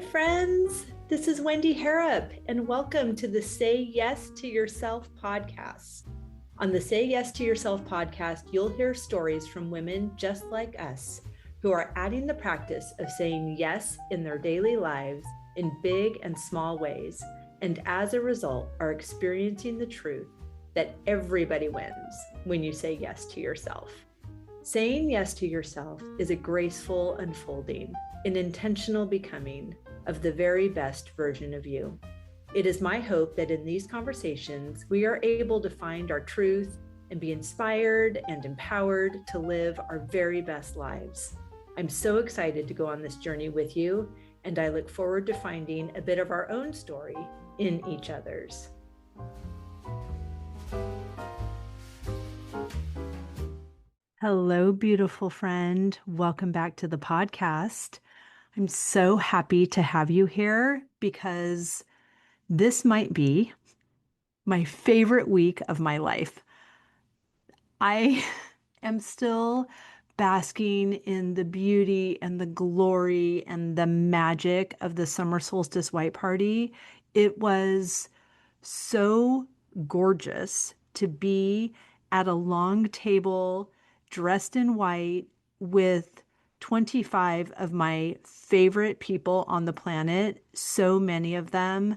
Hi, friends. This is Wendy Harrop, and welcome to the Say Yes to Yourself podcast. On the Say Yes to Yourself podcast, you'll hear stories from women just like us who are adding the practice of saying yes in their daily lives in big and small ways, and as a result, are experiencing the truth that everybody wins when you say yes to yourself. Saying yes to yourself is a graceful unfolding, an intentional becoming of the very best version of you. It is my hope that in these conversations, we are able to find our truth and be inspired and empowered to live our very best lives. I'm so excited to go on this journey with you, and I look forward to finding a bit of our own story in each other's. Hello, beautiful friend. Welcome back to the podcast. I'm so happy to have you here because this might be my favorite week of my life. I am still basking in the beauty and the glory and the magic of the summer solstice white party. It was so gorgeous to be at a long table dressed in white with 25 of my favorite people on the planet, so many of them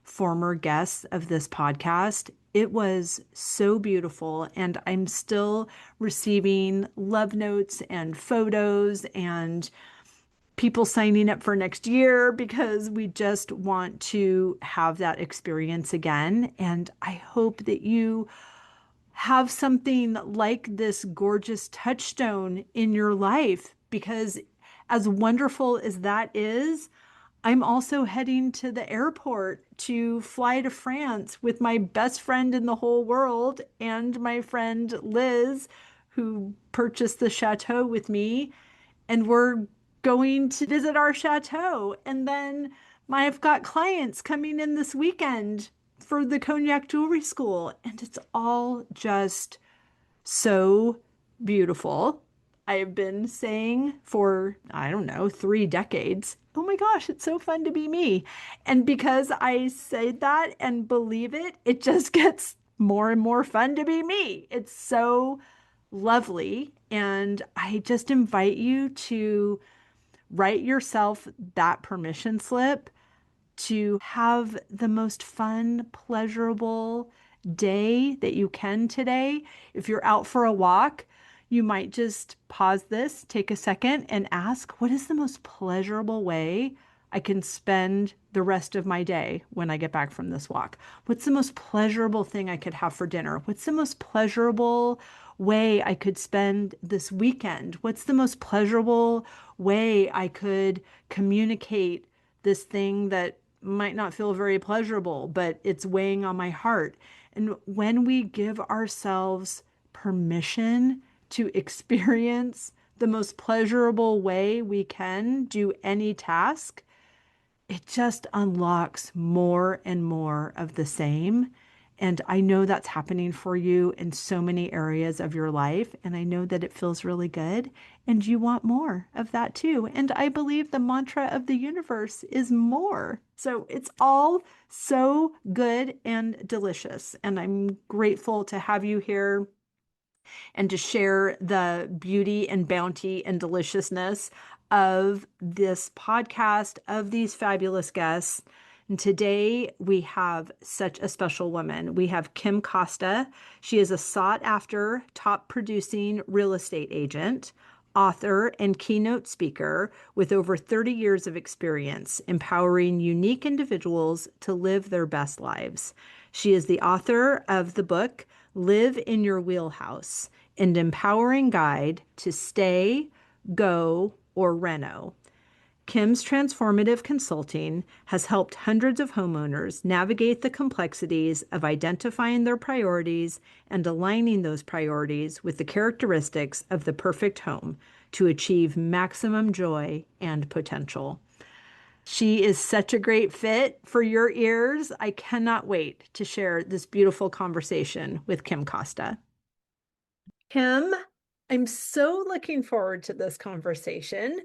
former guests of this podcast. It was so beautiful, and I'm still receiving love notes and photos and people signing up for next year because we just want to have that experience again. And I hope that you have something like this gorgeous touchstone in your life, because as wonderful as that is, I'm also heading to the airport to fly to France with my best friend in the whole world and my friend Liz, who purchased the chateau with me. And we're going to visit our chateau. And then I've got clients coming in this weekend for the Cognac Jewelry School. And it's all just so beautiful. I have been saying for, I don't know, 3 decades, oh my gosh, it's so fun to be me. And because I say that and believe it, it just gets more and more fun to be me. It's so lovely. And I just invite you to write yourself that permission slip to have the most fun, pleasurable day that you can today. If you're out for a walk, you might just pause this, take a second, and ask, what is the most pleasurable way I can spend the rest of my day when I get back from this walk? What's the most pleasurable thing I could have for dinner? What's the most pleasurable way I could spend this weekend? What's the most pleasurable way I could communicate this thing that might not feel very pleasurable, but it's weighing on my heart? And when we give ourselves permission to experience the most pleasurable way we can do any task, it just unlocks more and more of the same. And I know that's happening for you in so many areas of your life. And I know that it feels really good. And you want more of that too. And I believe the mantra of the universe is more. So it's all so good and delicious. And I'm grateful to have you here and to share the beauty and bounty and deliciousness of this podcast, of these fabulous guests. And today we have such a special woman. We have Kim Costa. She is a sought after, top producing real estate agent, author, and keynote speaker with over 30 years of experience empowering unique individuals to live their best lives. She is the author of the book, Live in Your Wheelhouse, an empowering guide to stay, go, or reno. Kim's transformative consulting has helped hundreds of homeowners navigate the complexities of identifying their priorities and aligning those priorities with the characteristics of the perfect home to achieve maximum joy and potential. She is such a great fit for your ears. I cannot wait to share this beautiful conversation with Kim Costa. Kim, I'm so looking forward to this conversation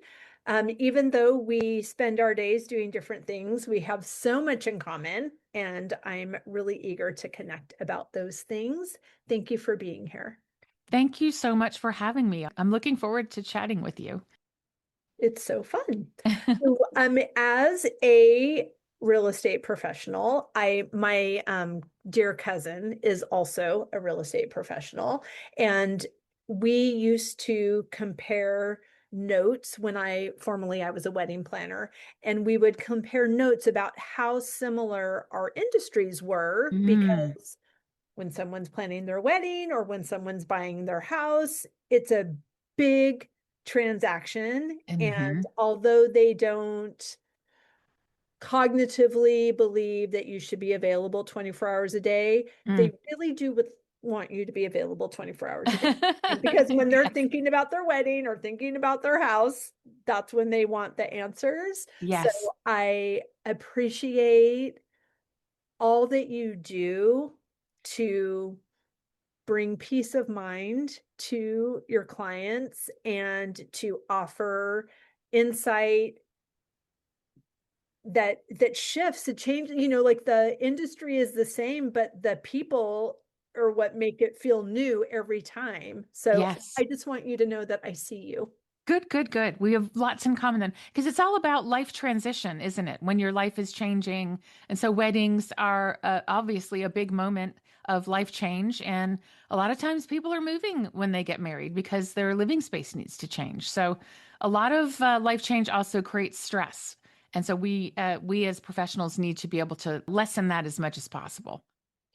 Even though we spend our days doing different things, we have so much in common, and I'm really eager to connect about those things. Thank you for being here. Thank you so much for having me. I'm looking forward to chatting with you. It's so fun. So, as a real estate professional, my dear cousin is also a real estate professional, and we used to compare notes when I was a wedding planner, and we would compare notes about how similar our industries were Mm. because when someone's planning their wedding or when someone's buying their house, it's a big transaction. And Hmm. although they don't cognitively believe that you should be available 24 hours a day, Mm. they really do want you to be available 24 hours a day. And because when they're Yes. thinking about their wedding or thinking about their house, that's when they want the answers. So Yes. I appreciate all that you do to bring peace of mind to your clients and to offer insight that shifts, it changes, like the industry is the same, but the people are what make it feel new every time. So Yes. I just want you to know that I see you. Good, good, good. We have lots in common then, because it's all about life transition, isn't it? When your life is changing. And so weddings are obviously a big moment of life change. And a lot of times people are moving when they get married because their living space needs to change. So a lot of life change also creates stress. And so we as professionals need to be able to lessen that as much as possible.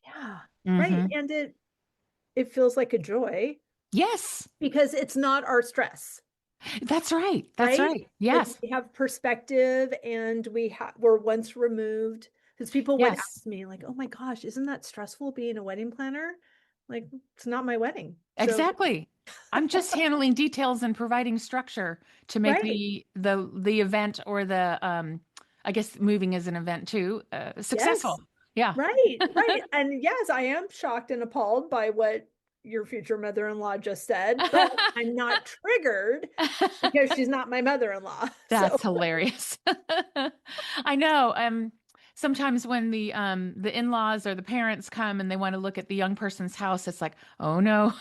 Yeah. Right. Hmm. And it feels like a joy Yes, because it's not our stress. that's right. That's Right? right. Like Yes, we have perspective and we're once removed. Because people would yes. ask me, like, oh my gosh, isn't that stressful being a wedding planner? Like, it's not my wedding. So, Exactly. I'm just handling details and providing structure to make right. the event or the I guess moving is an event too, Yes. successful. Yeah. Right. Right. And yes, I am shocked and appalled by what your future mother-in-law just said, but I'm not triggered because she's not my mother-in-law. So, That's hilarious. I know. Sometimes when the in-laws or the parents come and they want to look at the young person's house, it's like, oh no,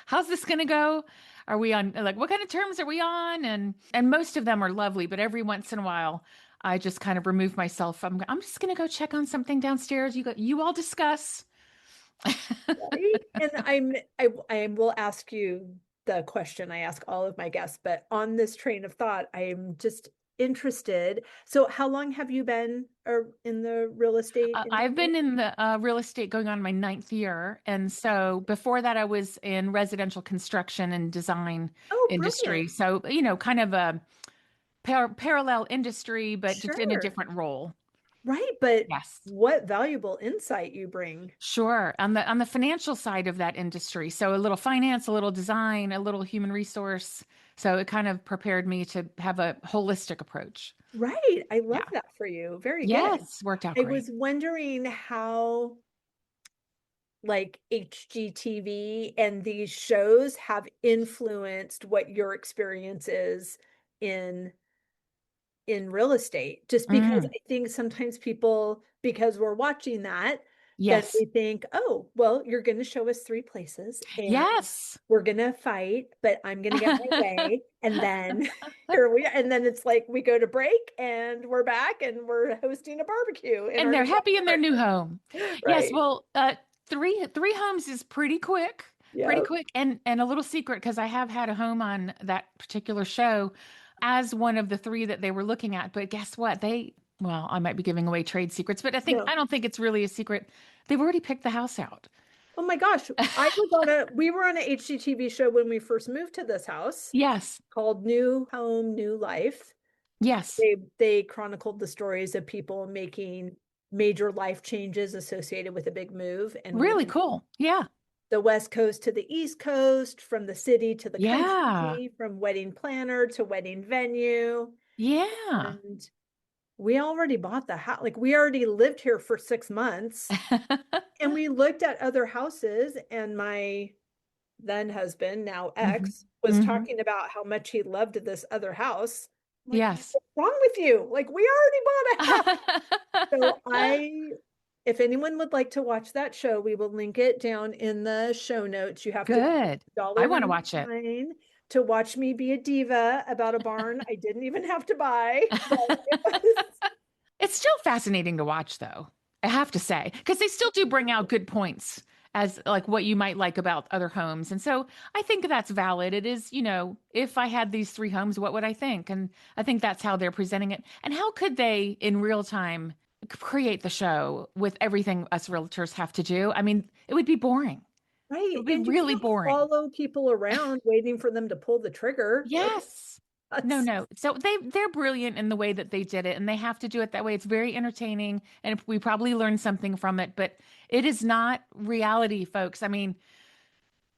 how's this gonna go? Are we on like what kind of terms are we on? And most of them are lovely, but every once in a while, I just kind of remove myself. I'm just gonna go check on something downstairs. You all discuss. right? And I will ask you the question I ask all of my guests, but on this train of thought, I'm just interested. So how long have you been in the real estate I've industry? been in the real estate going on my ninth year. And so before that, I was in residential construction and design Oh, brilliant. industry. So, kind of a parallel industry, but just in a Sure. different role. Right, but Yes. what valuable insight you bring. Sure. On the financial side of that industry. So a little finance, a little design, a little human resource. So it kind of prepared me to have a holistic approach. Right. I love Yeah. that for you. Very good. Yes. Worked out I great. was wondering how like HGTV and these shows have influenced what your experience is in in real estate. Just because Mm. I think sometimes people, because we're watching that, then Yes. we think, oh, well, you're going to show us three places and Yes. we're going to fight, but I'm going to get my way. And then here we are. And then it's like we go to break and we're back and we're hosting a barbecue in And our they're new happy in their new apartment. home. Yes, Right. well, three homes is pretty Yeah. quick, and a little secret because I have had a home on that particular show as one of the three that they were looking at. But guess what? Well, I might be giving away trade secrets, but I No. don't think it's really a secret. They've already picked the house out. Oh my gosh. We were on a HGTV show when we first moved to this house Yes, called New Home, New Life. yes, They chronicled the stories of people making major life changes associated with a big move. And we really went cool. Yeah, the West Coast to the East Coast, from the city to the yeah, country, from wedding planner to wedding venue. yeah. And we already bought the house. Like we already lived here for 6 months. And we looked at other houses, and my then husband, now Hmm. ex, was Hmm. talking about how much he loved this other house. I'm like, Yes. what's wrong with you? Like, we already bought a house. So if anyone would like to watch that show, we will link it down in the show notes. You have to pay Good. I want to watch it. $1.99 to watch me be a diva about a barn I didn't even have to buy, but it was It's still fascinating to watch, though, I have to say, because they still do bring out good points as like what you might like about other homes. And so I think that's valid. It is, if I had these three homes, what would I think? And I think that's how they're presenting it. And how could they in real time create the show with everything us realtors have to do? I mean, it would be boring. It right. would be And you really can't boring. follow people around waiting for them to pull the trigger. Like, Yes. No, that's no. So they're brilliant in the way that they did it, and they have to do it that way. It's very entertaining, and we probably learned something from it, but it is not reality, folks. I mean,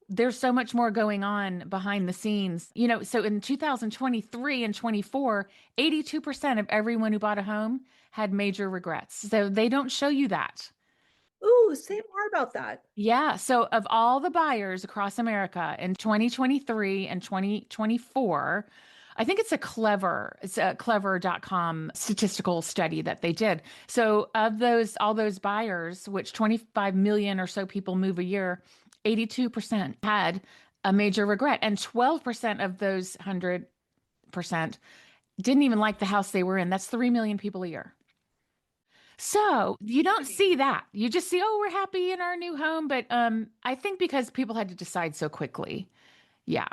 there's so much more going on behind the scenes. So in 2023 and 24, 82% of everyone who bought a home had major regrets. So they don't show you that. ooh, say more about that. Yeah. So, of all the buyers across America in 2023 and 2024, I think it's a clever.com statistical study that they did. So, of all those buyers, which 25 million or so people move a year, 82% had a major regret. And 12% of those 100% didn't even like the house they were in. That's 3 million people a year. So you don't see that. You just see, oh, we're happy in our new home. But I think because people had to decide so quickly. Yeah.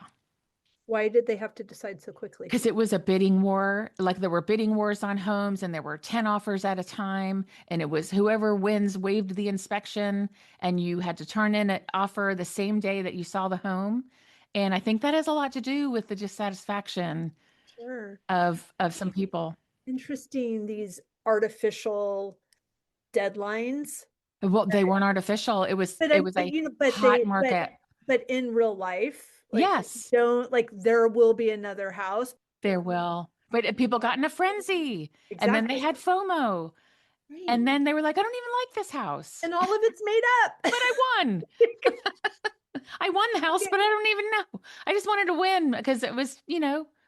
Why did they have to decide so quickly? Because it was a bidding war. Like there were bidding wars on homes and there were 10 offers at a time. And it was whoever wins waived the inspection. And you had to turn in an offer the same day that you saw the home. And I think that has a lot to do with the dissatisfaction Sure. of some people. Interesting, these artificial deadlines. Well, they weren't artificial. It was But it I, was but a you know, hot market. but in real life, like Yes. don't like there will be another house. There will. But people got in a frenzy and then they Exactly. had FOMO. Right. And then they were like, I don't even like this house, And all of it's made up. but I won. I won the house, but I don't even know. I just wanted to win because it was,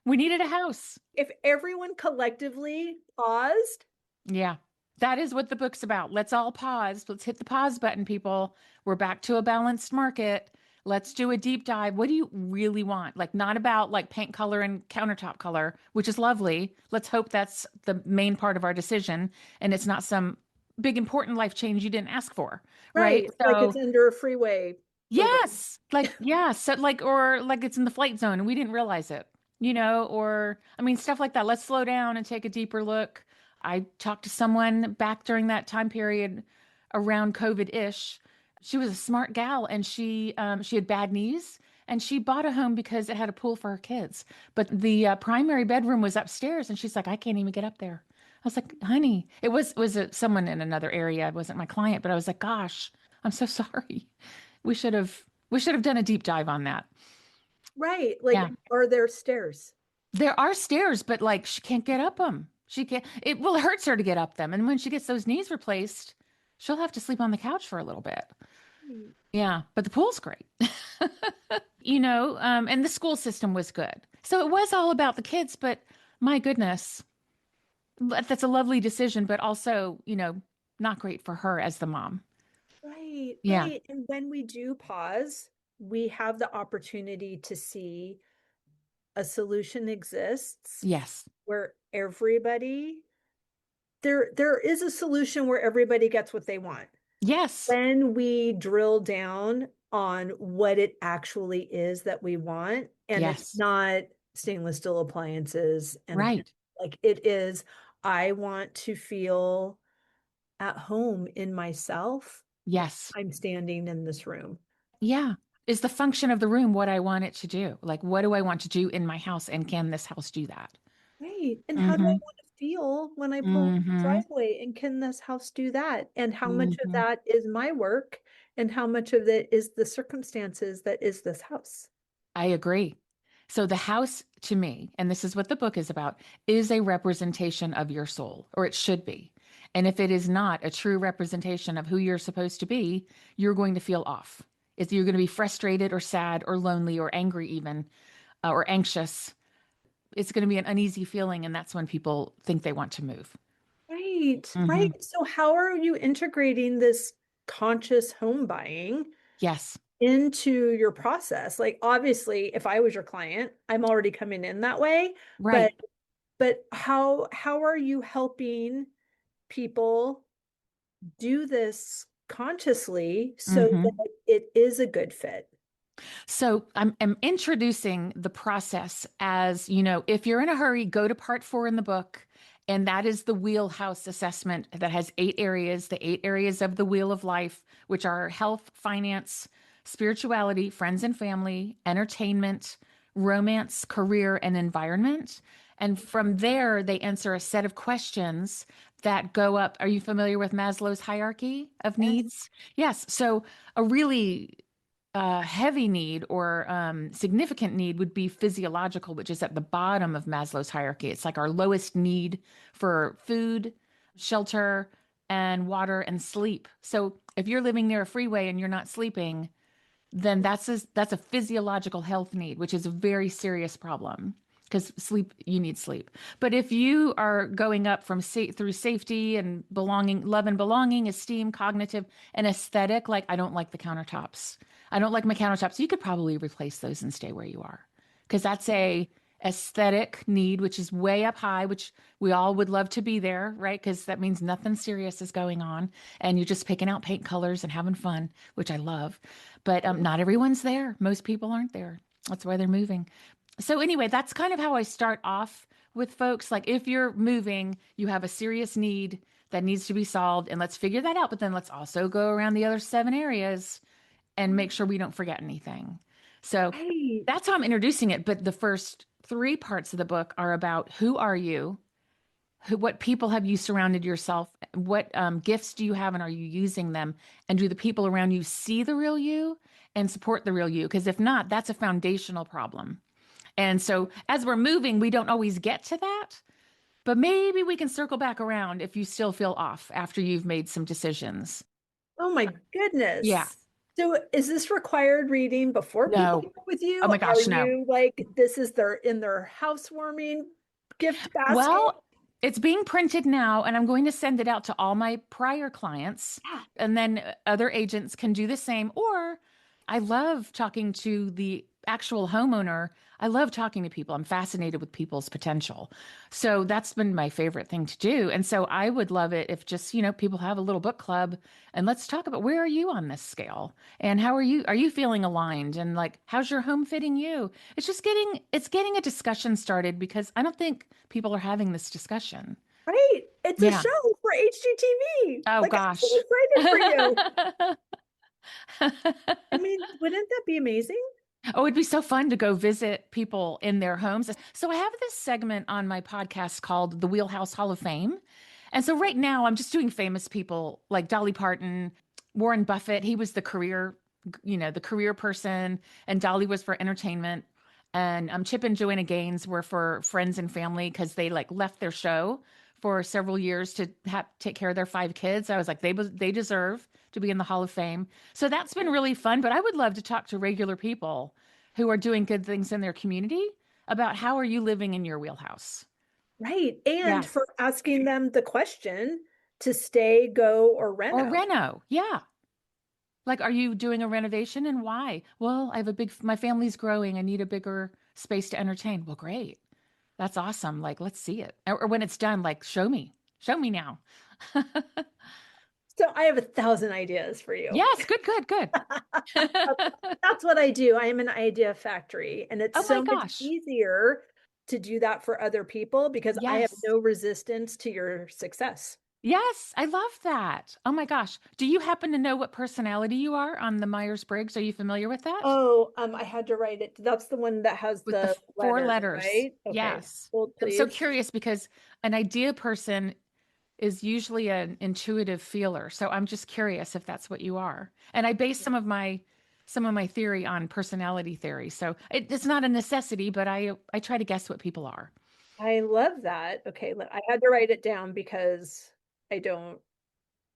we needed a house. If everyone collectively paused, Yeah. That is what the book's about. Let's all pause. Let's hit the pause button, people. We're back to a balanced market. Let's do a deep dive. What do you really want? Like, not about like paint color and countertop color, which is lovely. Let's hope that's the main part of our decision and it's not some big important life change you didn't ask for, right? right? Like it's So, under a freeway program. yes, like, yeah, so like, or like it's in the flight zone and we didn't realize it, or I mean, stuff like that. Let's slow down and take a deeper look. I talked to someone back during that time period around COVID-ish. She was a smart gal and she had bad knees and she bought a home because it had a pool for her kids. But the primary bedroom was upstairs and she's like, I can't even get up there. I was like, honey, someone in another area. It wasn't my client, but I was like, gosh, I'm so sorry. We should have done a deep dive on that. Right. Like, Yeah. are there stairs? There are stairs, but like she can't get up them. She can't, it hurts her to get up them. And when she gets those knees replaced, she'll have to sleep on the couch for a little bit. Right. Yeah, but the pool's great. And the school system was good. So it was all about the kids, but my goodness, that's a lovely decision, but also, not great for her as the mom. Right, Yeah. right. And when we do pause, we have the opportunity to see a solution exists Yes. where there is a solution where everybody gets what they want. Yes. When we drill down on what it actually is that we want, and it's Yes. not stainless steel appliances and Right. like it is, I want to feel at home in myself. Yes. I'm standing in this room. Yeah. Is the function of the room what I want it to do? Like, what do I want to do in my house? And can this house do that? Right. And how do I Mm-hmm. want to feel when I pull in the Mm-hmm. driveway? And can this house do that? And how much of Mm-hmm. that is my work? And how much of it is the circumstances that is this house? I agree. So the house to me, and this is what the book is about, is a representation of your soul, or it should be. And if it is not a true representation of who you're supposed to be, you're going to feel off. You're going to be frustrated or sad or lonely or angry even, or anxious. it's going to be an uneasy feeling, and that's when people think they want to move. Right, right. Hmm. So how are you integrating this conscious home buying Yes. into your process? Like obviously, if I was your client, I'm already coming in that way, but Right. how are you helping people do this consciously so Hmm. that it is a good fit? So I'm introducing the process as, if you're in a hurry, go to part 4 in the book. And that is the Wheelhouse Assessment that has 8 areas, the 8 areas of the Wheel of Life, which are health, finance, spirituality, friends and family, entertainment, romance, career, and environment. And from there, they answer a set of questions that go up. Are you familiar with Maslow's hierarchy of Yes. needs? Yes. So a really heavy need or significant need would be physiological, which is at the bottom of Maslow's hierarchy. It's like our lowest need for food, shelter, and water and sleep. So if you're living near a freeway and you're not sleeping, then that's a physiological health need, which is a very serious problem because sleep, you need sleep. But if you are going up from through safety and belonging, love and belonging, esteem, cognitive, and aesthetic, like I don't like the countertops. I don't like my countertops. You could probably replace those and stay where you are because that's a aesthetic need, which is way up high, which we all would love to be there, right? Because that means nothing serious is going on and you're just picking out paint colors and having fun, which I love. But not everyone's there. Most people aren't there. That's why they're moving. So, anyway, that's kind of how I start off with folks. Like, if you're moving, you have a serious need that needs to be solved, and let's figure that out. But then let's also go around the other 7 areas and make sure we don't forget anything. So, Right. that's how I'm introducing it. But the first 3 parts of the book are about who are you? What people have you surrounded yourself? What gifts do you have, and are you using them? And do the people around you see the real you and support the real you? Because if not, that's a foundational problem. And so as we're moving, we don't always get to that, but maybe we can circle back around if you still feel off after you've made some decisions. Oh my Yeah. goodness. So is this required reading before people No. go with Oh you? my Are gosh, no. you like this is their in their housewarming gift basket? Well, it's being printed now, and I'm going to send it out to all my prior clients, Yeah. and then other agents can do the same. Or I love talking to the actual homeowner. I love talking to people. I'm fascinated with people's potential. So that's been my favorite thing to do. And so I would love it if just, people have a little book club and let's talk about where are you on this scale? And how are you feeling aligned? And like, how's your home fitting you? It's getting a discussion started because I don't think people are having this discussion. Right. It's a Yeah. show for HGTV. Oh Like I'm so gosh. excited for you. I mean, wouldn't that be amazing? Oh, it'd be so fun to go visit people in their homes. So I have this segment on my podcast called the Wheelhouse Hall of Fame. And so right now I'm just doing famous people like Dolly Parton, Warren Buffett. He was the career person, and Dolly was for entertainment. And Chip and Joanna Gaines were for friends and family because they like left their show for several years to take care of their 5 kids. I was like, they deserve to be in the Hall of Fame. So that's been really fun. But I would love to talk to regular people who are doing good things in their community about how are you living in your wheelhouse? Right. And Yes. for asking them the question to stay, go, or Or reno. reno. Yeah. Like, are you doing a renovation and why? Well, my family's growing. I need a bigger space to entertain. Well, great. That's awesome. Like, let's see it. Or when it's done, like, show me. Show me now. So I have 1,000 ideas for you. Yes, good, good, good. That's what I do. I am an idea factory, and it's Oh my so much gosh. easier to do that for other people because I have Yes. no resistance to your success. Yes, I love that. Oh my gosh. Do you happen to know what personality you are on the Myers-Briggs? Are you familiar with that? Oh, I had to write it. That's the one that has With the the four letters, letters. right? Okay. Yes. Hold, I'm so please. curious because an idea person is usually an intuitive feeler. So I'm just curious if that's what you are. And I base some of my theory on personality theory. So it's not a necessity, but I try to guess what people are. I love that. Okay, I had to write it down because I don't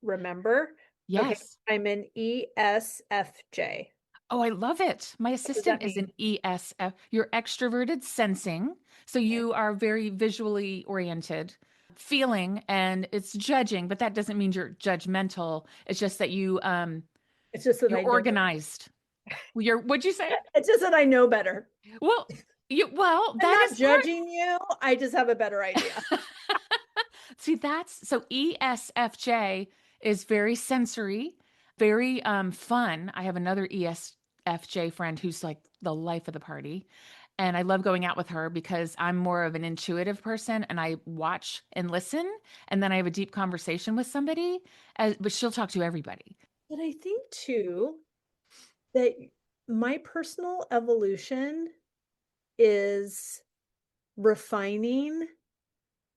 remember. Okay, Yes. I'm an ESFJ. Oh, I love it. My What does assistant that is mean? an ESF. You're extroverted sensing. So Okay. you are very visually oriented, feeling, and it's judging, but that doesn't mean you're judgmental. It's just that It's just that you're I know better. organized. What'd you say? It's just that I know better. Well, I'm that not is part. judging you. I just have a better idea. See, that's so ESFJ is very sensory, very fun. I have another ESFJ friend who's like the life of the party. And I love going out with her because I'm more of an intuitive person and I watch and listen. And then I have a deep conversation with somebody, but she'll talk to everybody. But I think too that my personal evolution is refining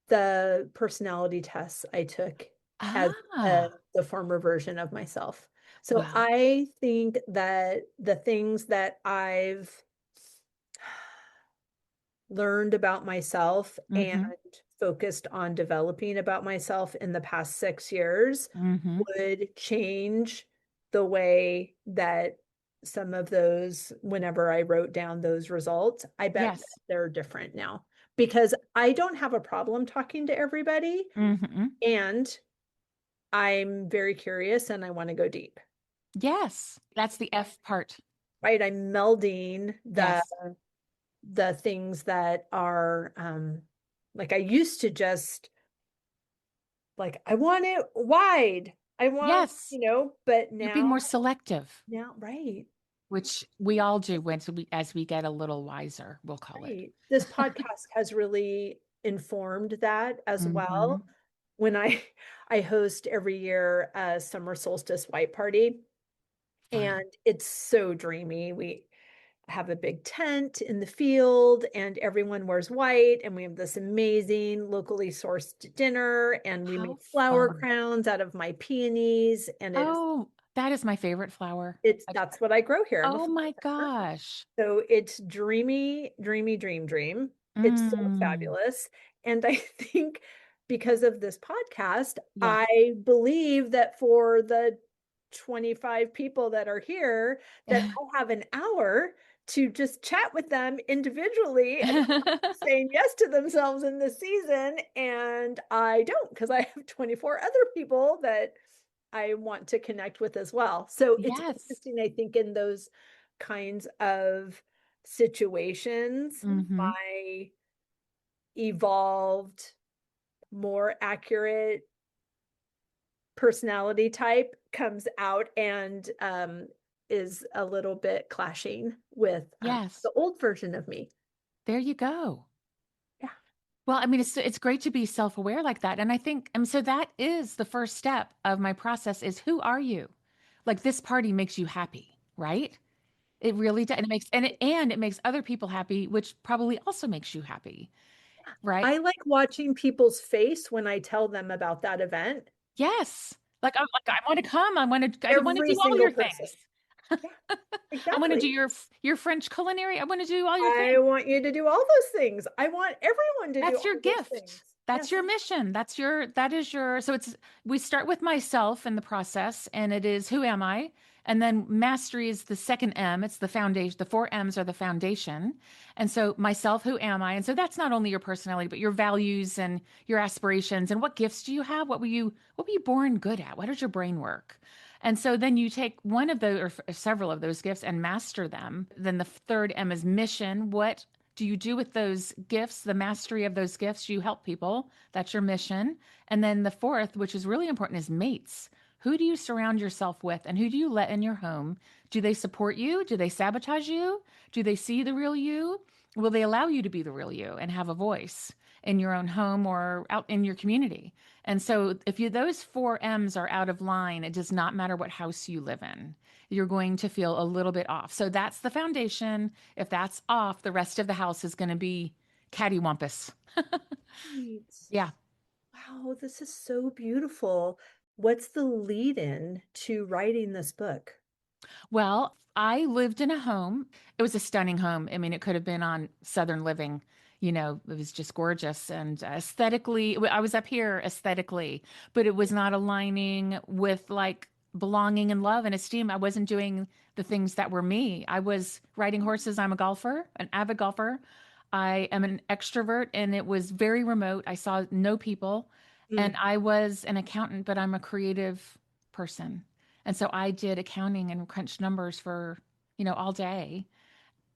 the personality tests I took as Ah, the former version of myself. So well, I think that the things that I've learned about myself and mm-hmm, focused on developing about myself in the past 6 years mm-hmm. would change the way that some of those, whenever I wrote down those results, I bet that Yes. they're different now because I don't have a problem talking to everybody Mm-hmm. and I'm very curious and I want to go deep, Yes. That's the F part. right? I'm melding Yes. the things that are like I used to just like I want it wide. I want, Yes. but You're being now more selective. right. Which we all do as we get a little wiser, we'll call it. Right. This podcast has really informed that as well. Hmm. When I host every year a summer solstice white party, Fun. and it's so dreamy. We have a big tent in the field and everyone wears white and we have this amazing locally sourced dinner and we How make flower fun. crowns out of my peonies and Oh, that is my favorite flower. it's I've, that's what I grow here. I'm a oh flower my farmer. gosh. So it's dreamy, dreamy, dream. It's so Mm, fabulous. And I think because of this podcast, yes. I believe that for the 25 people that are here, that I have an hour to just chat with them individually about saying yes to themselves in this season. And I don't because I have 24 other people that I want to connect with as well. So it's Yes. interesting, I think, in those kinds of situations, Hmm. my evolved, more accurate personality type comes out and is a little bit clashing with Yes. the old version of me. There you go. Yeah. Well, I mean, it's great to be self-aware like that. And I think, and so that is the first step of my process is who are you? Like this party makes you happy, right? It really does. And it makes other people happy, which probably also makes you happy, right? I like watching people's face when I tell them about that event. Yes. Like I want to come. I want to Every do all single your person. things. Yeah, I want to do exactly. your French culinary. I want to do all your I things. want you to do all those things. I want everyone to do That's your all those gift. things. That's your Yes. mission. That is your, so we start with myself in the process, and it is who am I? And then mastery is the second M. It's the foundation. The four M's are the foundation. And so myself, who am I? And so that's not only your personality, but your values and your aspirations and what gifts do you have? What were you born good at? What does your brain work? And so then you take one of those or several of those gifts and master them. Then the third M is mission. What do you do with those gifts, the mastery of those gifts? You help people. That's your mission. And then the fourth, which is really important, is mates. Who do you surround yourself with and who do you let in your home? Do they support you? Do they sabotage you? Do they see the real you? Will they allow you to be the real you and have a voice in your own home or out in your community? And so if those four M's are out of line, it does not matter what house you live in. You're going to feel a little bit off. So that's the foundation. If that's off, the rest of the house is going to be cattywampus. Right. Yeah. Wow, this is so beautiful. What's the lead in to writing this book? Well, I lived in a home. It was a stunning home. I mean, it could have been on Southern Living. It was just gorgeous and aesthetically, I was up here aesthetically, but it was not aligning with like belonging and love and esteem. I wasn't doing the things that were me. I was riding horses. I'm a golfer, an avid golfer. I am an extrovert, and it was very remote. I saw no people, and Mm. I was an accountant, but I'm a creative person. And so I did accounting and crunched numbers for, all day.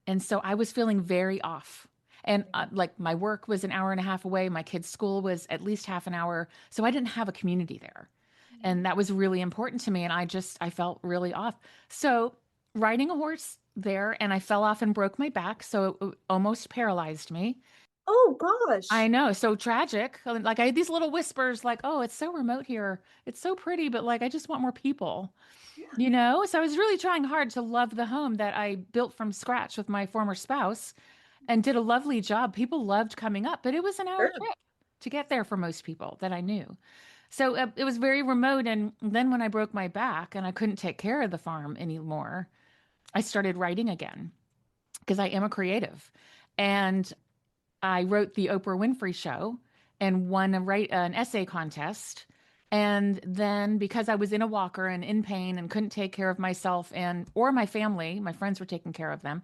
And so I was feeling very off. And like my work was an hour and a half away. My kids' school was at least half an hour. So I didn't have a community there. And that was really important to me. And I felt really off. So riding a horse there, and I fell off and broke my back. So it almost paralyzed me. Oh I gosh. know, so tragic. Like I had these little whispers, like, oh, it's so remote here. It's so pretty, but like I just want more people. Yeah. So I was really trying hard to love the home that I built from scratch with my former spouse and did a lovely job. People loved coming up, but it was an hour Sure. trip to get there for most people that I knew. So it was very remote. And then when I broke my back and I couldn't take care of the farm anymore, I started writing again because I am a creative. And I wrote the Oprah Winfrey Show and won an essay contest. And then because I was in a walker and in pain and couldn't take care of myself and or my family, my friends were taking care of them.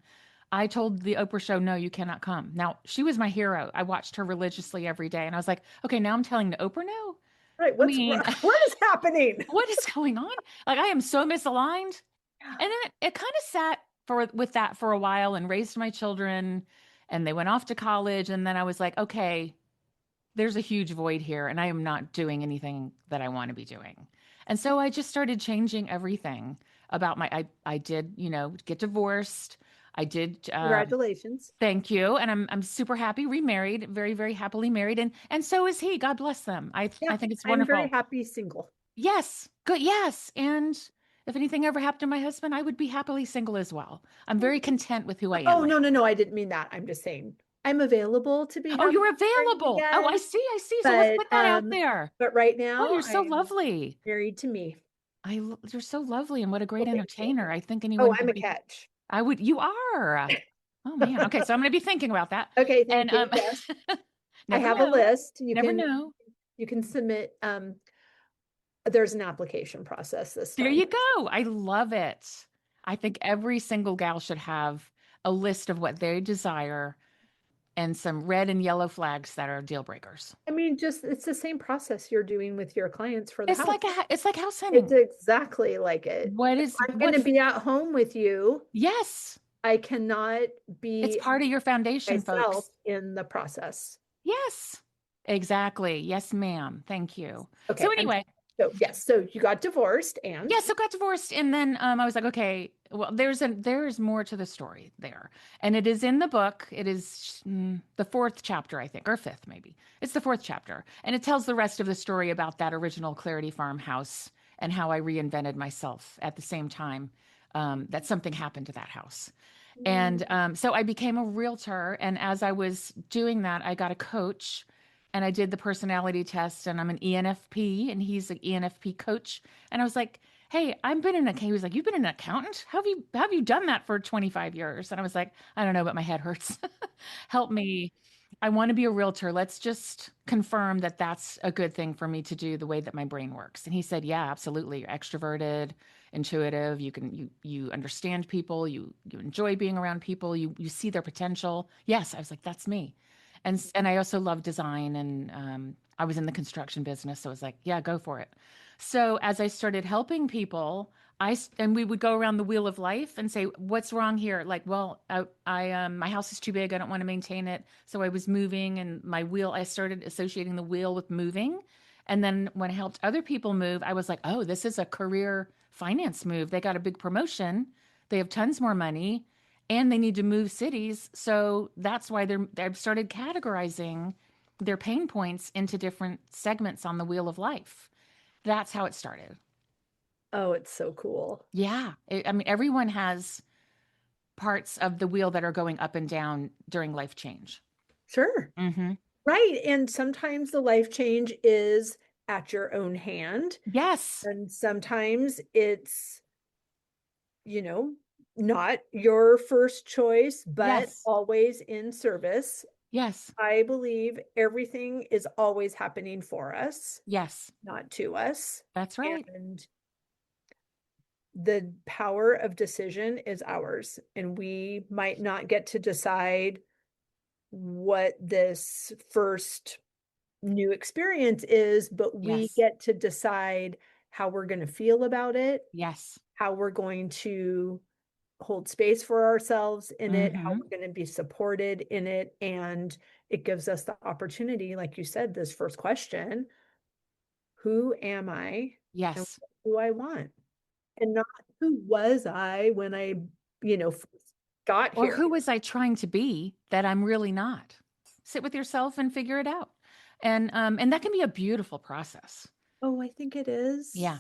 I told the Oprah Show, no, you cannot come. Now, she was my hero. I watched her religiously every day. And I was like, okay, now I'm telling the Oprah no. Right. I What's mean, what is happening? what is going on? Like, I am so misaligned. And then it kind of sat for with that for a while and raised my children and they went off to college. And then I was like, okay, there's a huge void here and I am not doing anything that I want to be doing. And so I just started changing everything about I did, get divorced. I did Congratulations. thank you. And I'm super happy, remarried, very, very happily married. And so is he. God bless them. I Yeah, think it's I'm very wonderful. happy single. Yes. Good. Yes. And if anything ever happened to my husband, I would be happily single as well. I'm very content with who I am Oh, right no, now. no, no. I didn't mean that. I'm just saying I'm available to be Oh, happy you're married available. Oh, I again. see. I see. So let's But put that out there. right Oh, now you're so I'm lovely. married to me. You're so lovely and what a Well, great thank you. entertainer. I think Oh, anyone I'm could a be. catch. You are. Oh man. Okay, so I'm going to be thinking about that. Okay, And thank you. Yes. I never have a know. list. Never know. You can submit there's an application process this There time. you go. I love it. I think every single gal should have a list of what they desire and some red and yellow flags that are deal breakers. I mean, just it's the same process you're doing with your clients for the It's house. like it's like house It's hunting. exactly like it. What If is I'm going to be at home with you, yes, I cannot it's be part of your foundation, myself folks. in the process. Yes, exactly. Yes, ma'am. Thank you. So Okay, anyway, so yes, so you got divorced and yeah, so got divorced, and then I was like, okay, well, there's more to the story there, and it is in the book. It is the fourth chapter, I think, or fifth, maybe. It's the fourth chapter, and it tells the rest of the story about that original Clarity Farm house and how I reinvented myself at the same time that something happened to that house. And so I became a realtor. And as I was doing that, I got a coach and I did the personality test. And I'm an ENFP and he's an ENFP coach. And I was like, hey, I've been he was like, you've been an accountant? How have you done that for 25 years? And I was like, I don't know, but my head hurts. Help me. I want to be a realtor. Let's just confirm that that's a good thing for me to do the way that my brain works. And he said, yeah, absolutely. You're extroverted, intuitive. You understand people. You enjoy being around people. You see their potential. Yes, I was like, that's me. And I also love design and I was in the construction business, so I was like, yeah, go for it. So as I started helping people, and we would go around the wheel of life and say, what's wrong here? Like, well, my house is too big. I don't want to maintain it. So I was moving and I started associating the wheel with moving. And then when I helped other people move, I was like, oh, this is a career finance move. They got a big promotion. They have tons more money and they need to move cities. So that's why they've started categorizing their pain points into different segments on the wheel of life. That's how it started. oh, it's so cool. Yeah. I mean, everyone has parts of the wheel that are going up and down during life change. Sure. Hmm. Right. And sometimes the life change is at your own hand. Yes. And sometimes it's, you know, not your first choice, but Yes. always in service. Yes. I believe everything is always happening for us, Yes. not to us. That's right. And the power of decision is ours, and we might not get to decide what this first new experience is, but we Yes. get to decide how we're going to feel about it, Yes. how we're going to hold space for ourselves in it, how Mm-hmm. we're going to be supported in it. And it gives us the opportunity, like you said, this first question, who am I and Yes. what do I want? And not who was I when I, first got Or here. who was I trying to be that I'm really not? Sit with yourself and figure it out. And that can be a beautiful process. Oh, I think it is. Yeah.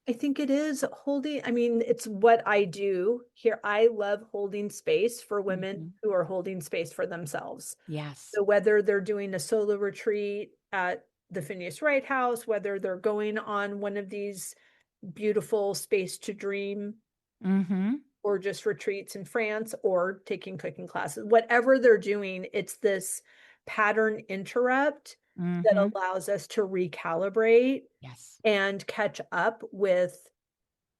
I think it is holding, I mean, it's what I do here. I love holding space for women Hmm. who are holding space for themselves. Yes. So whether they're doing a solo retreat at the Phineas Wright House, whether they're going on one of these beautiful space to dream Mm-hmm. or just retreats in France or taking cooking classes, whatever they're doing, it's this pattern interrupt that Mm-hmm. allows us to recalibrate Yes. and catch up with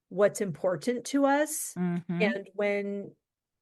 what's important to us. Mm-hmm. And when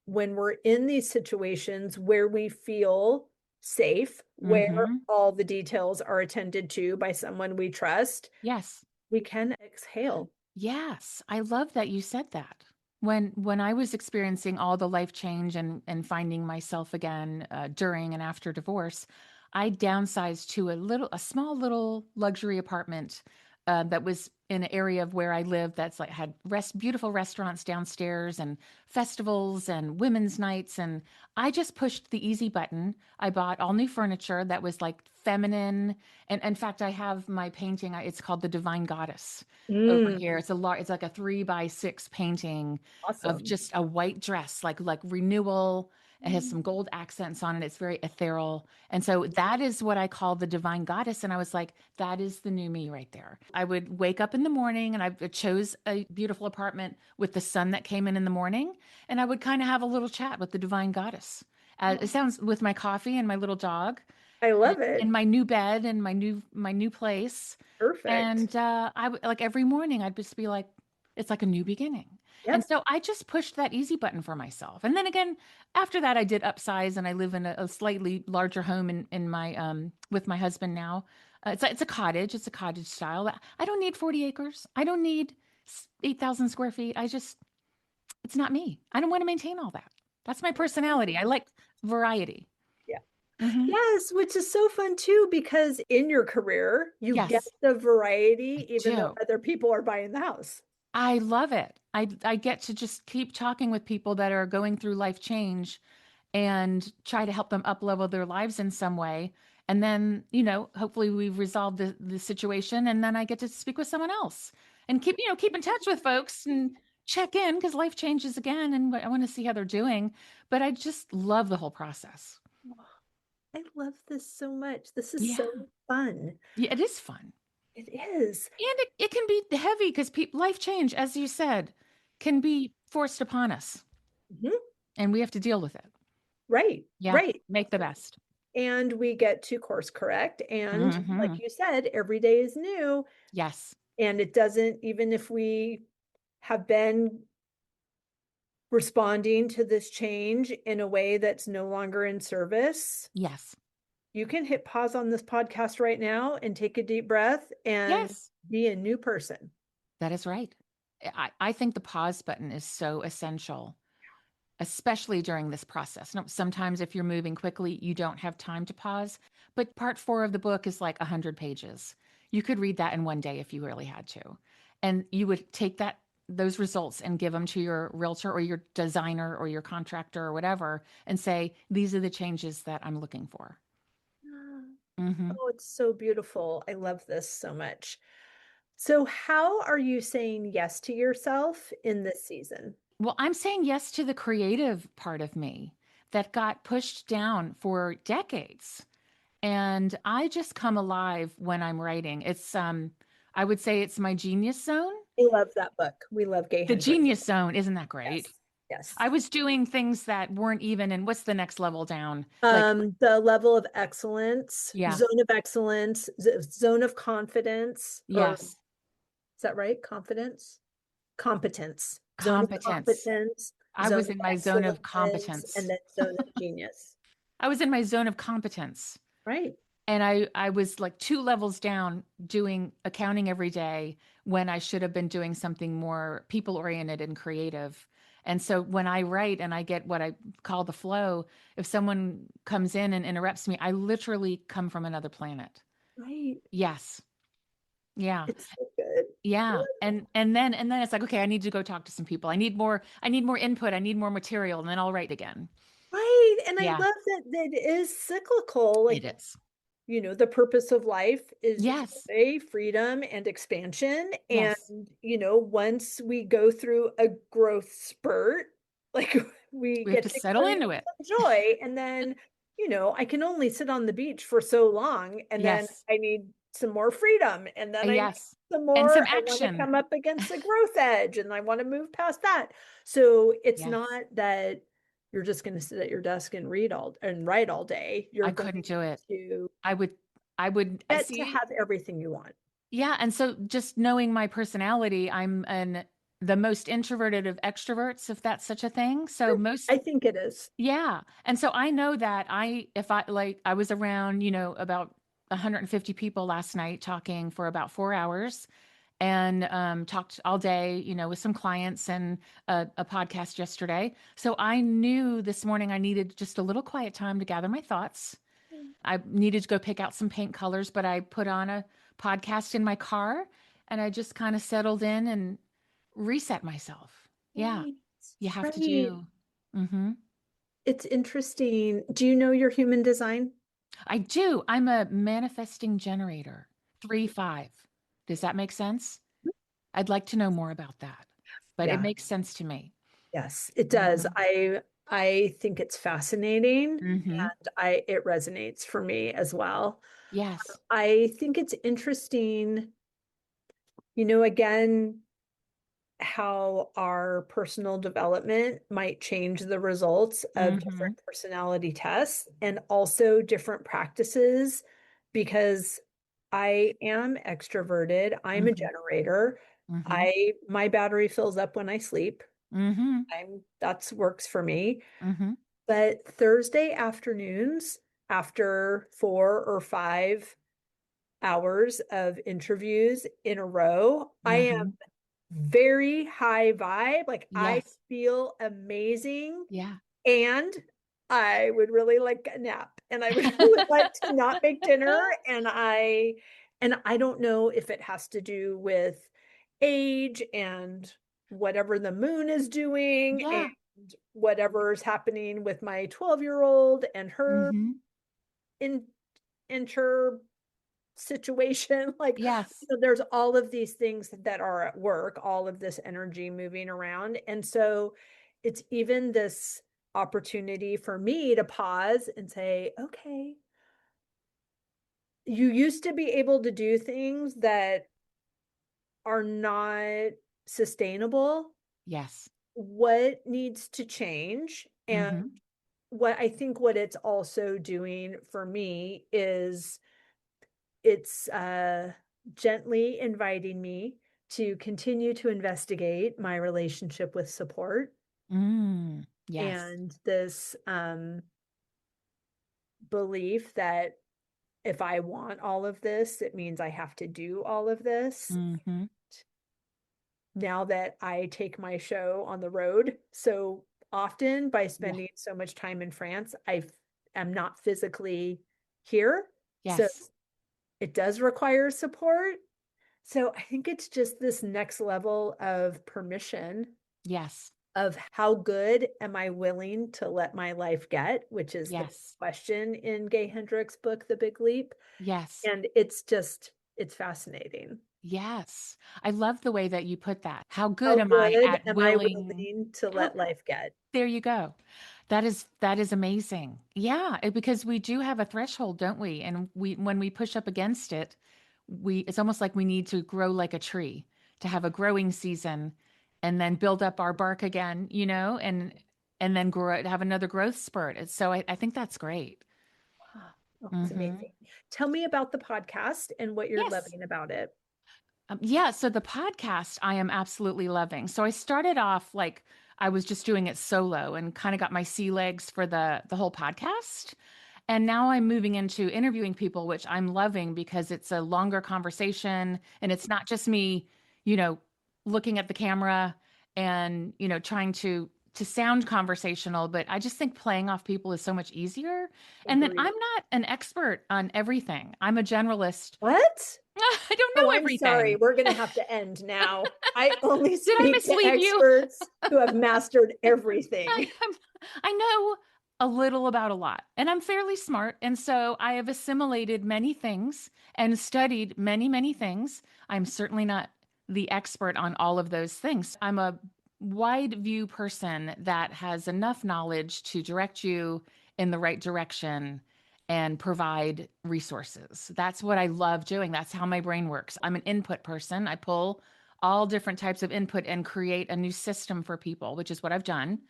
we're in these situations where we feel safe, where Mm-hmm. all the details are attended to by someone we trust, Yes. we can exhale. Yes, I love that you said that. When I was experiencing all the life change and finding myself again during and after divorce, I downsized to a small little luxury apartment that was in an area of where I live that's like had beautiful restaurants downstairs and festivals and women's nights, and I just pushed the easy button. I bought all new furniture that was like feminine, and in fact, I have my painting. It's called the Divine Goddess over Mm, here. It's like a 3 by 6 painting of awesome. just a white dress, like renewal. It has some gold accents on it. It's very ethereal. And so that is what I call the divine goddess. And I was like, that is the new me right there. I would wake up in the morning and I chose a beautiful apartment with the sun that came in the morning. And I would kind of have a little chat with the divine goddess. It sounds with my coffee and my little dog I love it. and my new bed and my new place. Perfect. And like every morning, I'd just be like, it's like a new beginning. And Yep. so I just pushed that easy button for myself. And then again, after that, I did upsize and I live in a slightly larger home in my with my husband now. It's a cottage. It's a cottage style. I don't need 40 acres. I don't need 8,000 square feet. It's not me. I don't want to maintain all that. That's my personality. I like variety. Yeah. Hmm. Yes, which is so fun too, because in your career, you get Yes, the I variety, even though do. other people are buying the house. I love it. I get to just keep talking with people that are going through life change and try to help them up level their lives in some way. And then, hopefully we've resolved the situation and then I get to speak with someone else and keep in touch with folks and check in because life changes again and I want to see how they're doing. But I just love the whole process. Oh, I love this so much. This is Yeah. so fun. Yeah, it is fun. It is. And it can be heavy because life change, as you said, can be forced upon us Mhm. and we have to deal with it. Right, Yeah, right. make the best. And we get to course correct. And like Hmm. you said, every day is new. Yes, And it doesn't, even if we have been responding to this change in a way that's no longer in service, yes, you can hit pause on this podcast right now and take a deep breath and yes, be a new person. that is right. I think the pause button is so essential, especially during this process. Now, sometimes if you're moving quickly, you don't have time to pause, but part 4 of the book is like 100 pages. You could read that in one day if you really had to. And you would take those results and give them to your realtor or your designer or your contractor or whatever and say, these are the changes that I'm looking for. Hmm. Oh, it's so beautiful. I love this so much. So, how are you saying yes to yourself in this season? Well, I'm saying yes to the creative part of me that got pushed down for decades. And I just come alive when I'm writing. I would say it's my genius zone. I love that book. We love Gay The Hendricks. genius zone, isn't that great? Yes. Yes. I was doing things that weren't even in what's the next level down? The level of excellence, Yeah, zone of excellence, zone of confidence, or yes. is that right? Confidence? competence, zone of Competence. competence, I zone was of in my zone of excellence, and competence. then zone of genius. I was in my zone of competence. Right. And I was like two levels down doing accounting every day when I should have been doing something more people oriented and creative. And so when I write and I get what I call the flow, if someone comes in and interrupts me, I literally come from another planet. Right. Yes. Yeah. It's so good. Yeah. And then it's like, okay, I need to go talk to some people. I need more input. I need more material, and then I'll write again. Right. And I Yeah, love that it is cyclical. it Like, is. the purpose of life is Yes. joy, freedom, and expansion. And, Yes. once we go through a growth spurt, like we We have get to to settle into experience it. some joy. And then, I can only sit on the beach for so long. And then Yes. I need some more freedom. And then I need Yes. some And more. some I want to action. come up against the growth edge and I want to move past that. So it's Yes. not that you're just going to sit at your desk and write all day. You're I going couldn't do it. to I would get to see. have everything you want. Yeah. And so just knowing my personality, the most introverted of extroverts, if that's such a thing. So I think it is. yeah. And so I know that if I like, I was around, about 150 people last night talking for about 4 hours and talked all day, with some clients and a podcast yesterday. So I knew this morning I needed just a little quiet time to gather my thoughts. I needed to go pick out some paint colors, but I put on a podcast in my car and I just kind of settled in and reset myself. Yeah. Right. You have to Right. do. Hmm. It's interesting. Do you know your human design? I do. I'm a manifesting generator, 3-5. Does that make sense? I'd like to know more about that, but it Yeah. makes sense to me. Yes, it does. Hmm. I think it's fascinating Hmm. and it resonates for me as well. Yes. I think it's interesting, again, how our personal development might change the results of Hmm. different personality tests and also different practices because I am extroverted. I'm a Hmm. generator. Hmm. My battery fills up when I sleep. Hmm. That's works for me. Hmm. But Thursday afternoons, after 4 or 5 hours of interviews in a row, I am Hmm. very high vibe. Like I Yes. feel amazing Yeah. and I would really like a nap and I would really like to not make dinner and I don't know if it has to do with age and whatever the moon is doing and Yeah. whatever is happening with my 12-year-old and her Hmm. in inter situation. Like, Yes. there's all of these things that are at work, all of this energy moving around. And so it's even this opportunity for me to pause and say, okay, you used to be able to do things that are not sustainable. Yes. What needs to change? And Hmm. what it's also doing for me is it's gently inviting me to continue to investigate my relationship with support Yes. and this belief that if I want all of this, it means I have to do all of this. Hmm. Now that I take my show on the road so often by Yeah. spending so much time in France, I am not physically here. So Yes. it does require support. So I think it's just this next level of permission Yes. of how good am I willing to let my life get, which is the Yes. question in Gay Hendricks' book, The Big Leap. Yes. And it's fascinating. Yes. I love the way that you put that. How good How am I good at am I willing? willing to How let life get? There you go. That is amazing. Yeah, because we do have a threshold, don't we? And when we push up against it, it's almost like we need to grow like a tree to have a growing season and then build up our bark again, and then grow have another growth spurt. So I think that's great. Ah, oh, it's Hmm. amazing. Tell me about the podcast and what you're Yes. loving about it. Yeah, so the podcast I am absolutely loving. So I started off like I was just doing it solo and kind of got my sea legs for the whole podcast. And now I'm moving into interviewing people, which I'm loving because it's a longer conversation and it's not just me, you know, looking at the camera and, trying to sound conversational, but I just think playing off people is so much easier. And then Agreed. I'm not an expert on everything. I'm a generalist. What? I don't Oh, know I'm sorry. everything. We're going to have to end now. I only Did I speak to mislead you? experts who have mastered everything. I know a little about a lot, and I'm fairly smart. And so I have assimilated many things and studied many, many things. I'm certainly not the expert on all of those things. I'm a wide view person that has enough knowledge to direct you in the right direction and provide resources. That's what I love doing. That's how my brain works. I'm an input person. I pull all different types of input and create a new system for people, which is what I've done,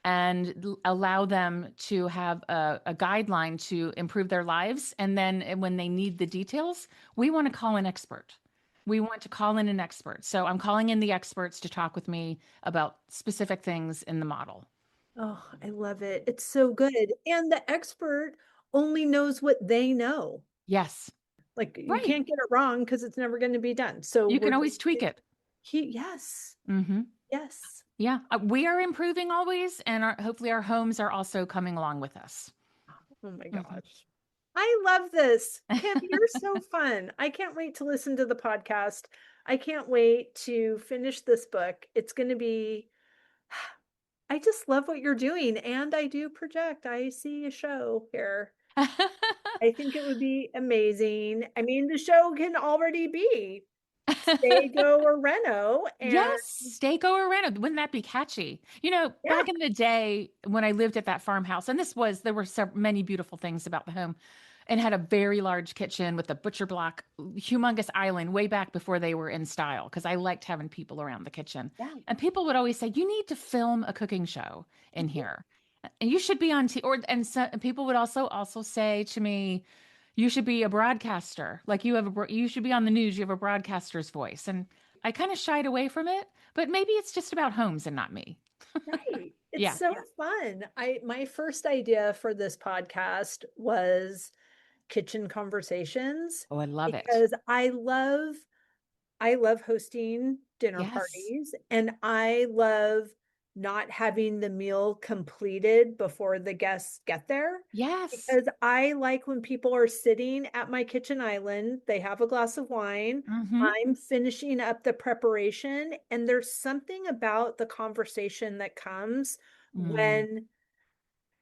and allow them to have a guideline to improve their lives. And then when they need the details, we want to call an expert. We want to call in an expert. So I'm calling in the experts to talk with me about specific things in the model. Oh, I love it. It's so good. And the expert only knows what they know. Yes. Like you Right. can't get it wrong because it's never going to be done. So You we're can just, always tweak it. yes, Hmm. yes. Yeah. We are improving always, and hopefully our homes are also coming along with us. Oh my Hmm. gosh. I love this. Kim, you're so fun. I can't wait to listen to the podcast. I can't wait to finish this book. It's going to be, I just love what you're doing. And I do project. I see a show here. I think it would be amazing. I mean, the show can already be Stay, Go, or Reno. And Yes, steak or reno. Wouldn't that be catchy? yeah, Back in the day when I lived at that farmhouse, and there were so many beautiful things about the home, and had a very large kitchen with a butcher block, humongous island way back before they were in style, because I liked having people around the kitchen. yeah. And people would always say, "You need to film a cooking show in Mhm. here, and you should be on t." And people would also say to me, "You should be a broadcaster. Like you should be on the news. You have a broadcaster's voice." And I kind of shied away from it, but maybe it's just about homes and not me. Right. It's Yeah. so fun. My first idea for this podcast was kitchen conversations Oh, I love it. because I love hosting dinner Yes. parties and I love not having the meal completed before the guests get there Yes. because I like when people are sitting at my kitchen island, they have a glass of wine, Mm-hmm. I'm finishing up the preparation, and there's something about the conversation that comes Mm. when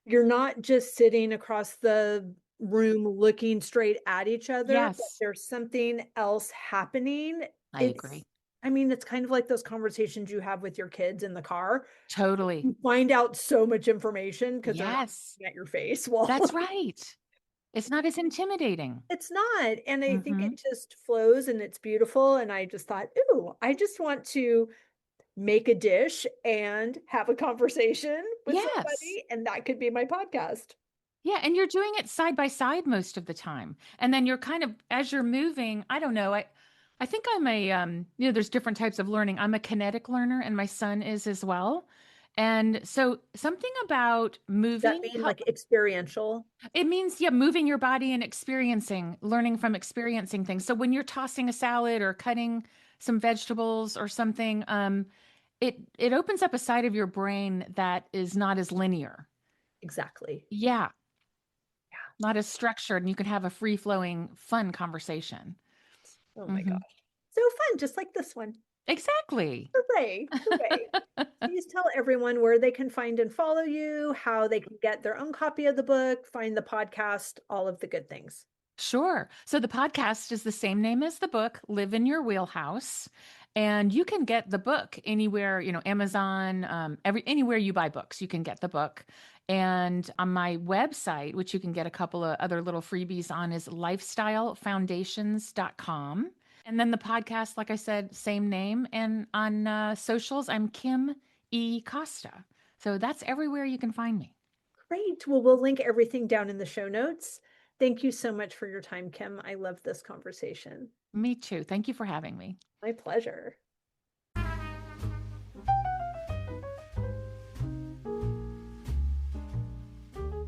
you're not just sitting across the room looking straight at each other, but Yes, there's something else happening. I It's, agree. I mean, it's kind of like those conversations you have with your kids in the car. Totally. You find out so much information because they're not Yes, looking at your face while that's right. It's not as intimidating. it's not. And I think Mm-hmm. it just flows and it's beautiful. And I just thought, ooh, I just want to make a dish and have a conversation with Yes. somebody, and that could be my podcast. Yeah, and you're doing it side by side most of the time. And then you're kind of as you're moving, I don't know, I think I'm a there's different types of learning. I'm a kinetic learner and my son is as well. And so something about Does that moving mean like experiential? it means, yeah, moving your body and experiencing, learning from experiencing things. So when you're tossing a salad or cutting some vegetables or something, it opens up a side of your brain that is not as linear. Exactly. Yeah, not as structured, and you can have a free-flowing, fun conversation. Oh my Hmm. gosh. So fun, just like this one. Exactly. Hooray. Hooray. Please tell everyone where they can find and follow you, how they can get their own copy of the book, find the podcast, all of the good things. Sure. So the podcast is the same name as the book, Live in Your Wheelhouse. And you can get the book anywhere, Amazon, anywhere you buy books, you can get the book. And on my website, which you can get a couple of other little freebies on, is lifestylefoundations.com. And then the podcast, like I said, same name. And on socials, I'm Kim E. Costa. So that's everywhere you can find me. Great. Well, we'll link everything down in the show notes. Thank you so much for your time, Kim. I love this conversation. Me too. Thank you for having me. My pleasure.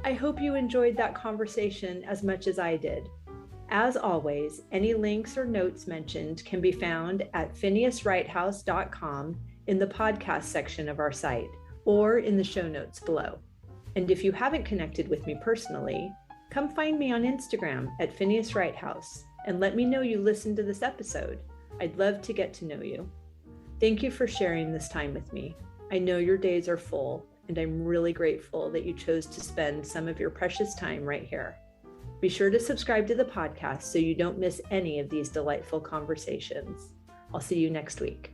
I hope you enjoyed that conversation as much as I did. As always, any links or notes mentioned can be found at phineaswrighthouse.com in the podcast section of our site or in the show notes below. And if you haven't connected with me personally, come find me on Instagram at Phineas Wrighthouse and let me know you listened to this episode. I'd love to get to know you. Thank you for sharing this time with me. I know your days are full, and I'm really grateful that you chose to spend some of your precious time right here. Be sure to subscribe to the podcast so you don't miss any of these delightful conversations. I'll see you next week.